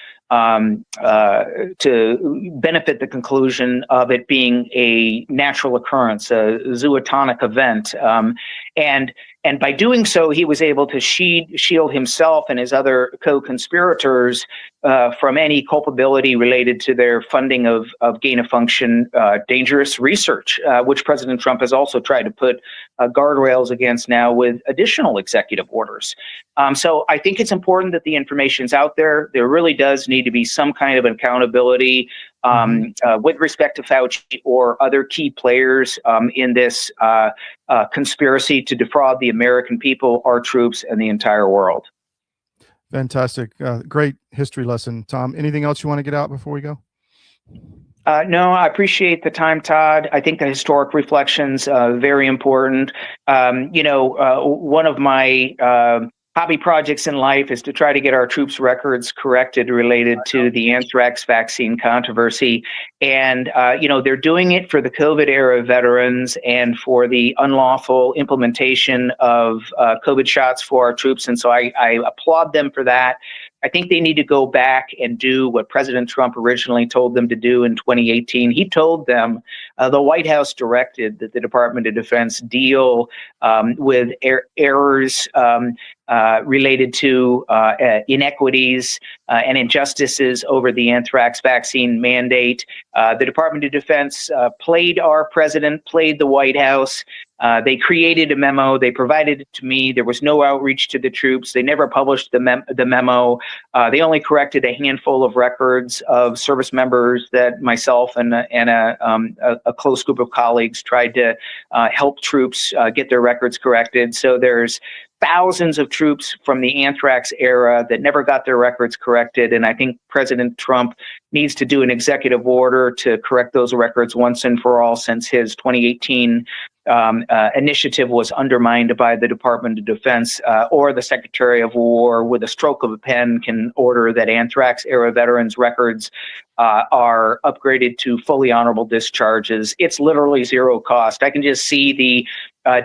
benefit the conclusion of it being a natural occurrence, a zootonic event. And by doing so, he was able to shield himself and his other co-conspirators from any culpability related to their funding of gain-of-function dangerous research, which President Trump has also tried to put guardrails against now with additional executive orders. So I think it's important that the information's out there. There really does need to be some kind of accountability with respect to Fauci or other key players in this conspiracy to defraud the American people, our troops, and the entire world. Fantastic. Great history lesson, Tom. Anything else you want to get out before we go? No, I appreciate the time, Todd. I think the historic reflections very important. One of my hobby projects in life is to try to get our troops' records corrected related to the anthrax vaccine controversy. And, they're doing it for the COVID era veterans and for the unlawful implementation of COVID shots for our troops. And so I applaud them for that. I think they need to go back and do what President Trump originally told them to do in 2018. He told them, the White House directed that the Department of Defense deal with errors related to inequities and injustices over the anthrax vaccine mandate. The Department of Defense played our president, played the White House. They created a memo. They provided it to me. There was no outreach to the troops. They never published the memo. They only corrected a handful of records of service members that myself and a close group of colleagues tried to help troops get their records corrected. So there's thousands of troops from the anthrax era that never got their records corrected. And I think President Trump needs to do an executive order to correct those records once and for all, since his 2018 initiative was undermined by the Department of Defense, or the Secretary of War with a stroke of a pen can order that anthrax era veterans records are upgraded to fully honorable discharges. It's literally zero cost. I can just see the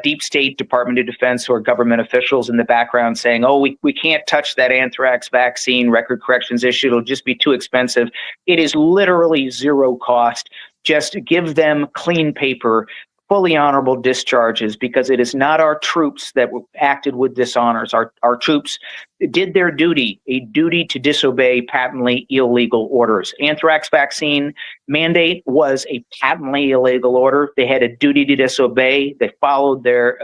Deep State Department of Defense or government officials in the background saying, oh, we can't touch that anthrax vaccine record corrections issue. It'll just be too expensive. It is literally zero cost. Just give them clean paper, fully honorable discharges, because it is not our troops that acted with dishonors. Our troops did their duty, a duty to disobey patently illegal orders. Anthrax vaccine mandate was a patently illegal order. They had a duty to disobey. They followed their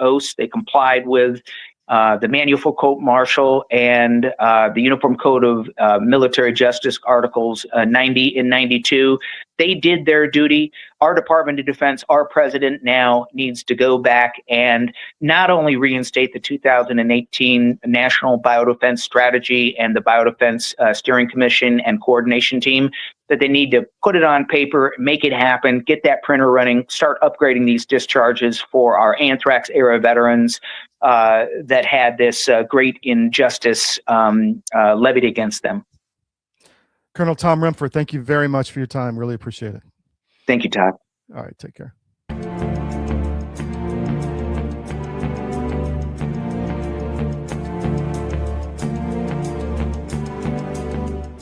oaths. They complied with the Manual Court Martial and the Uniform Code of Military Justice Articles 90 and 92. They did their duty. Our Department of Defense, our president now needs to go back and not only reinstate the 2018 National Biodefense Strategy and the Biodefense Steering Commission and Coordination Team, that they need to put it on paper, make it happen, get that printer running, start upgrading these discharges for our anthrax era veterans that had this great injustice levied against them. Colonel Tom Rempfer, thank you very much for your time. Really appreciate it. Thank you, Todd. All right, take care.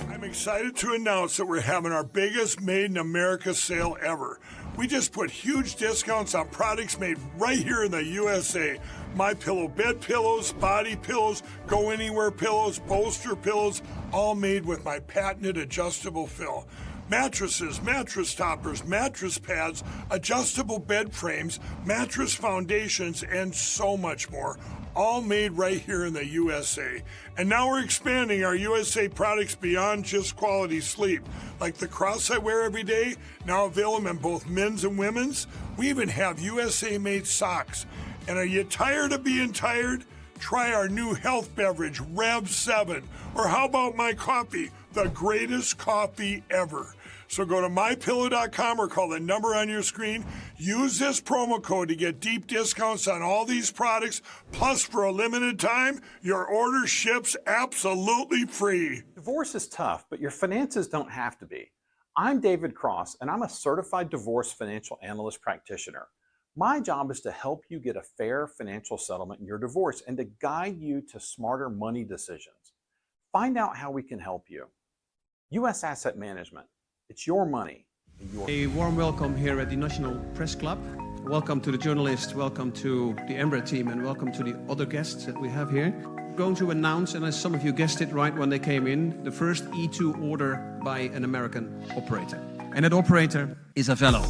I'm excited to announce that we're having our biggest Made in America sale ever. We just put huge discounts on products made right here in the USA. MyPillow bed pillows, body pillows, go anywhere pillows, bolster pillows, all made with my patented adjustable fill. Mattresses, mattress toppers, mattress pads, adjustable bed frames, mattress foundations, and so much more. All made right here in the USA. And now we're expanding our USA products beyond just quality sleep. Like the cross I wear every day, now available in both men's and women's. We even have USA-made socks. And are you tired of being tired? Try our new health beverage, Rev 7. Or how about my coffee, the greatest coffee ever. So go to mypillow.com or call the number on your screen. Use this promo code to get deep discounts on all these products. Plus, for a limited time, your order ships absolutely free. Divorce is tough, but your finances don't have to be. I'm David Cross, and I'm a certified divorce financial analyst practitioner. My job is to help you get a fair financial settlement in your divorce and to guide you to smarter money decisions. Find out how we can help you. U.S. Asset Management. It's your money. A warm welcome here at the National Press Club. Welcome to the journalists, welcome to the Embra team, and welcome to the other guests that we have here. I'm going to announce, and as some of you guessed it right when they came in, the first E2 order by an American operator. And that operator is Avello.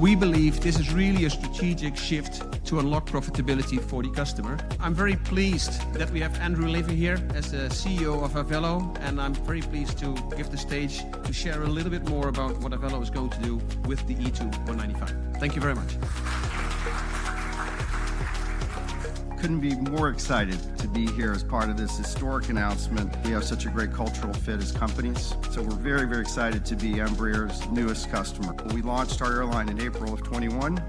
We believe this is really a strategic shift to unlock profitability for the customer. I'm very pleased that we have Andrew Levy here as the CEO of Avello, and I'm very pleased to give the stage to share a little bit more about what Avello is going to do with the E2 195. Thank you very much. Couldn't be more excited to be here as part of this historic announcement. We have such a great cultural fit as companies, so we're very, very excited to be Embraer's newest customer. We launched our airline in April of 21,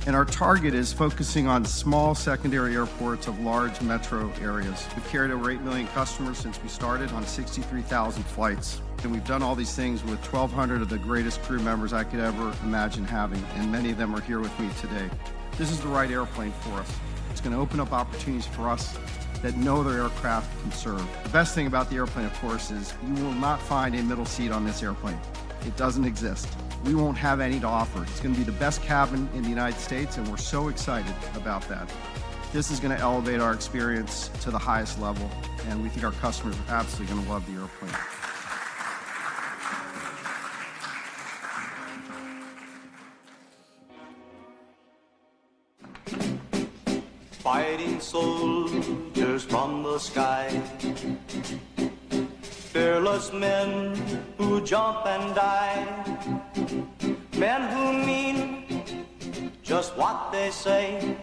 and our target is focusing on small secondary airports of large metro areas. We've carried over 8 million customers since we started on 63,000 flights. And we've done all these things with 1,200 of the greatest crew members I could ever imagine having, and many of them are here with me today. This is the right airplane for us. It's going to open up opportunities for us that no other aircraft can serve. The best thing about the airplane, of course, is you will not find a middle seat on this airplane. It doesn't exist. We won't have any to offer. It's going to be the best cabin in the United States, and we're so excited about that. This is going to elevate our experience to the highest level, and we think our customers are absolutely going to love the airplane. Fighting soldiers from the sky, fearless men who jump and die, men who mean just what they say,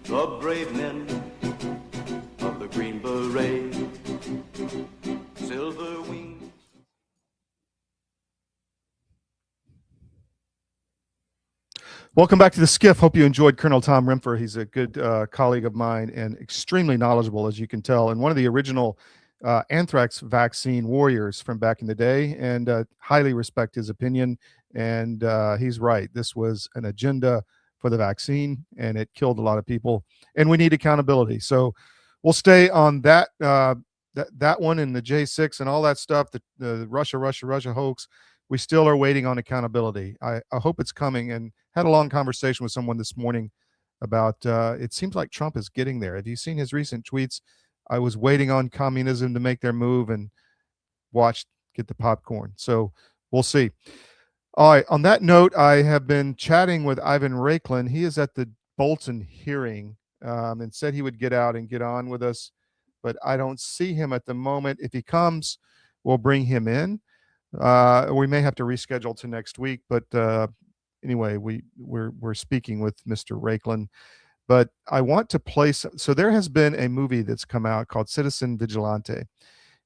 the brave men of the Green Beret, silver wings. Welcome back to the SCIF. Hope you enjoyed Colonel Tom Rempfer. He's a good colleague of mine and extremely knowledgeable, as you can tell, and one of the original anthrax vaccine warriors from back in the day, and highly respect his opinion. And he's right. This was an agenda for the vaccine, and it killed a lot of people, and we need accountability. So we'll stay on that that one and the J6 and all that stuff, the Russia hoax. We still are waiting on accountability. I hope it's coming, and had a long conversation with someone this morning about it seems like Trump is getting there. Have you seen his recent tweets? I was waiting on communism to make their move, and watched get the popcorn. So we'll see. All right. On that note, I have been chatting with Ivan Raiklin. He is at the Bolton hearing and said he would get out and get on with us, but I don't see him at the moment. If he comes, we'll bring him in. We may have to reschedule to next week, but anyway, we're speaking with Mr. Raiklin. But I want to play so there has been a movie that's come out called Citizen Vigilante,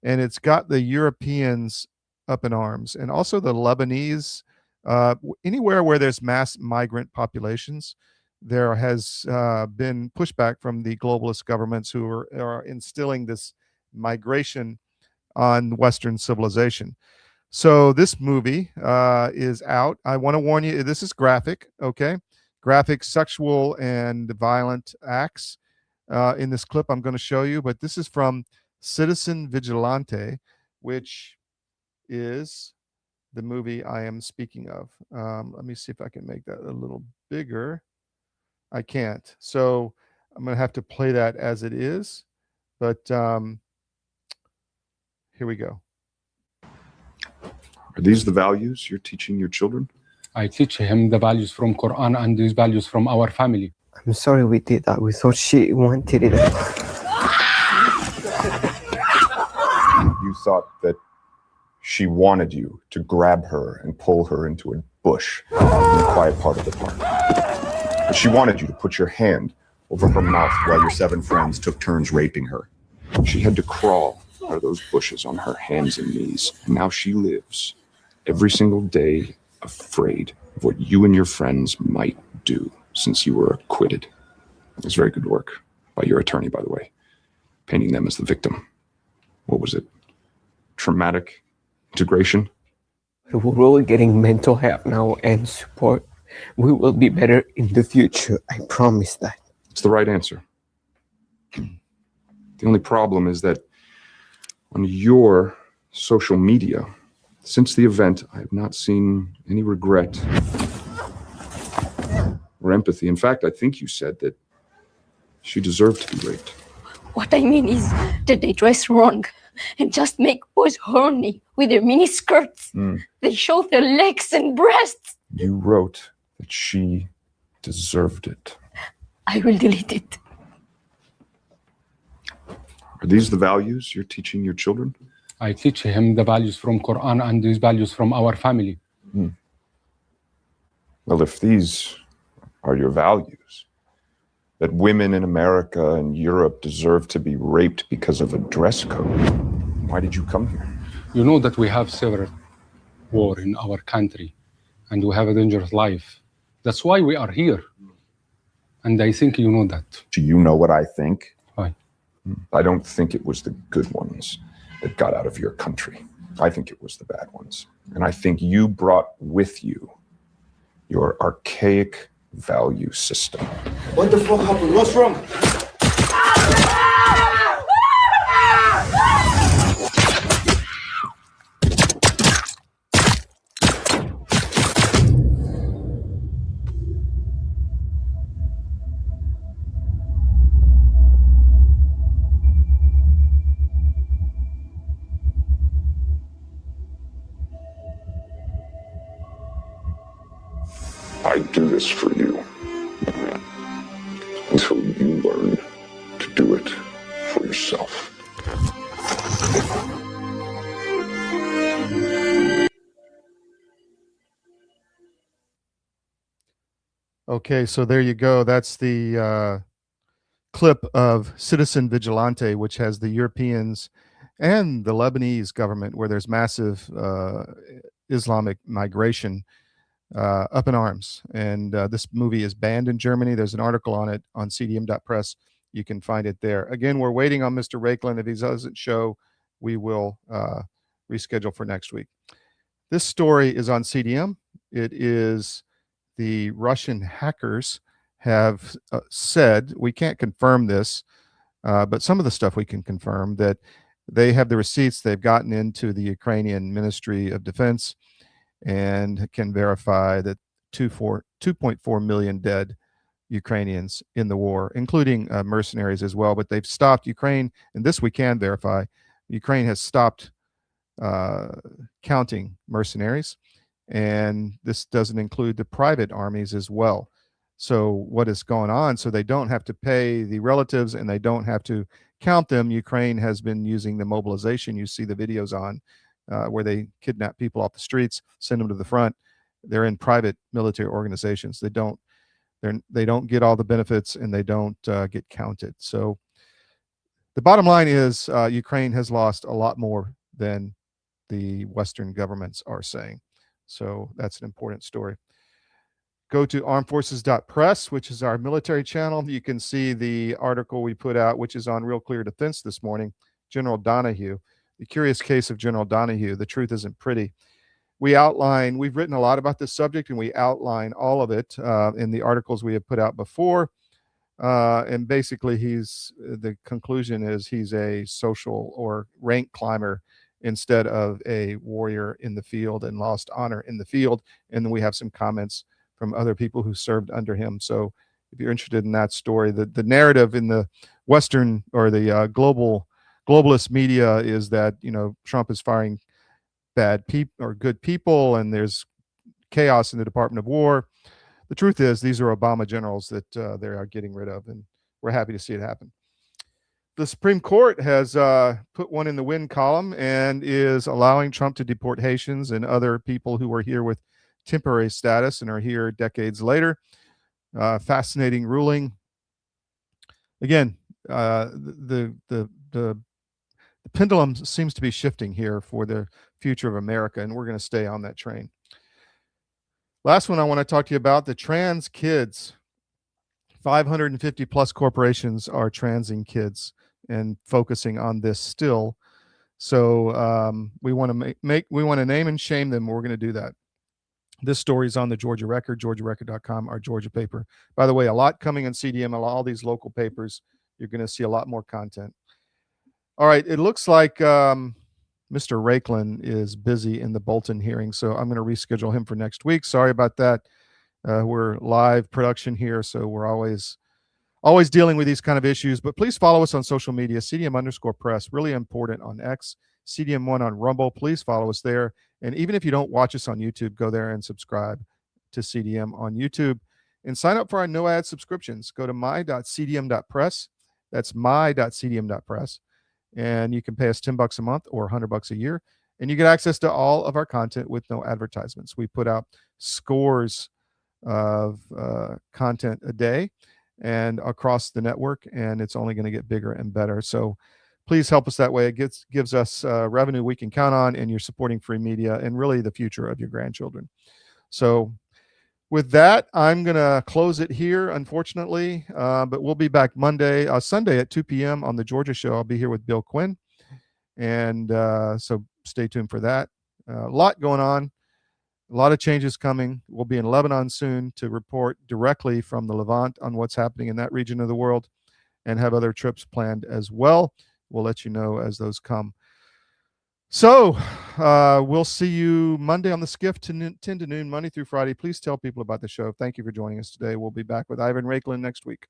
and it's got the Europeans up in arms, and also the Lebanese. Anywhere where there's mass migrant populations, there has been pushback from the globalist governments who are instilling this migration on Western civilization. So this movie is out. I want to warn you, this is graphic, okay? Graphic, sexual, and violent acts in this clip I'm going to show you. But this is from Citizen Vigilante, which is the movie I am speaking of. Let me see if I can make that a little bigger. I can't. So I'm going to have to play that as it is. But here we go. Are these the values you're teaching your children? I teach him the values from Quran and these values from our family. I'm sorry we did that. We thought she wanted it. You thought that she wanted you to grab her and pull her into a bush in the quiet part of the park. But she wanted you to put your hand over her mouth while your 7 friends took turns raping her. She had to crawl out of those bushes on her hands and knees. And now she lives every single day afraid of what you and your friends might do since you were acquitted. It was very good work by your attorney, by the way, painting them as the victim. What was it? Traumatic integration? We're all getting mental help now and support. We will be better in the future. I promise that. It's the right answer. The only problem is that on your social media, since the event, I have not seen any regret or empathy. In fact, I think you said that she deserved to be raped. What I mean is that they dress wrong and just make boys horny with their mini skirts. They show their legs and breasts. You wrote that she deserved it. I will delete it. Are these the values you're teaching your children? I teach him the values from Quran and these values from our family. Well, if these are your values, that women in America and Europe deserve to be raped because of a dress code, why did you come here? You know that we have several war in our country and we have a dangerous life. That's why we are here. And I think you know that. Do you know what I think? Why? I don't think it was the good ones that got out of your country. I think it was the bad ones. And I think you brought with you your archaic value system. What the fuck happened? What's wrong? I do this for you until you learn to do it for yourself. Okay, so there you go. That's the clip of Citizen Vigilante, which has the Europeans and the Lebanese government, where there's massive Islamic migration, up in arms. And this movie is banned in Germany. There's an article on it on cdm.press. You can find it there. Again, we're waiting on Mr. Raiklin. If he doesn't show, we will reschedule for next week. This story is on CDM. It is the Russian hackers have said, we can't confirm this, but some of the stuff we can confirm, that they have the receipts. They've gotten into the Ukrainian Ministry of Defense and can verify that 2.4 million dead Ukrainians in the war, including mercenaries as well. But they've stopped Ukraine, and this we can verify. Ukraine has stopped counting mercenaries, and this doesn't include the private armies as well. So what is going on? So they don't have to pay the relatives, and they don't have to count them. Ukraine has been using the mobilization. You see the videos on where they kidnap people off the streets, send them to the front. They're in private military organizations. They don't get all the benefits, and they don't get counted. So the bottom line is Ukraine has lost a lot more than the Western governments are saying. So that's an important story. Go to armedforces.press, which is our military channel. You can see the article we put out, which is on Real Clear Defense this morning, General Donahue. The curious case of General Donahue. The truth isn't pretty. We've written a lot about this subject, and we outline all of it in the articles we have put out before. And basically, the conclusion is he's a social or rank climber instead of a warrior in the field, and lost honor in the field. And then we have some comments from other people who served under him. So if you're interested in that story, the narrative in the Western or the globalist media is that, Trump is firing bad people or good people, and there's chaos in the Department of War. The truth is, these are Obama generals that they are getting rid of, and we're happy to see it happen. The Supreme Court has put one in the win column and is allowing Trump to deport Haitians and other people who were here with temporary status and are here decades later. Fascinating ruling. again, the pendulum seems to be shifting here for the future of America, and we're going to stay on that train. Last one I want to talk to you about, the trans kids. 550 plus corporations are transing kids and focusing on this still. So we want to we want to name and shame them. We're going to do that. This story is on the Georgia Record, georgiarecord.com, our Georgia paper. By the way, a lot coming in CDM, all these local papers. You're going to see a lot more content. All right, it looks like Mr. Raiklin is busy in the Bolton hearing, so I'm going to reschedule him for next week. Sorry about that. We're live production here, so we're always dealing with these kind of issues. But please follow us on social media, CDM_press, really important on X, CDM1 on Rumble. Please follow us there. And even if you don't watch us on YouTube, go there and subscribe to CDM on YouTube. And sign up for our no ad subscriptions. Go to my.cdm.press. That's my.cdm.press. And you can pay us $10 a month or $100 a year. And you get access to all of our content with no advertisements. We put out scores of content a day and across the network, and it's only going to get bigger and better. So please help us that way. It gives us revenue we can count on, and you're supporting free media and really the future of your grandchildren. So with that, I'm going to close it here, unfortunately, but we'll be back Sunday at 2 p.m. on the Georgia Show. I'll be here with Bill Quinn, and so stay tuned for that. A lot going on, a lot of changes coming. We'll be in Lebanon soon to report directly from the Levant on what's happening in that region of the world, and have other trips planned as well. We'll let you know as those come. So we'll see you Monday on the SCIF 10 to noon, Monday through Friday. Please tell people about the show. Thank you for joining us today. We'll be back with Ivan Raiklin next week.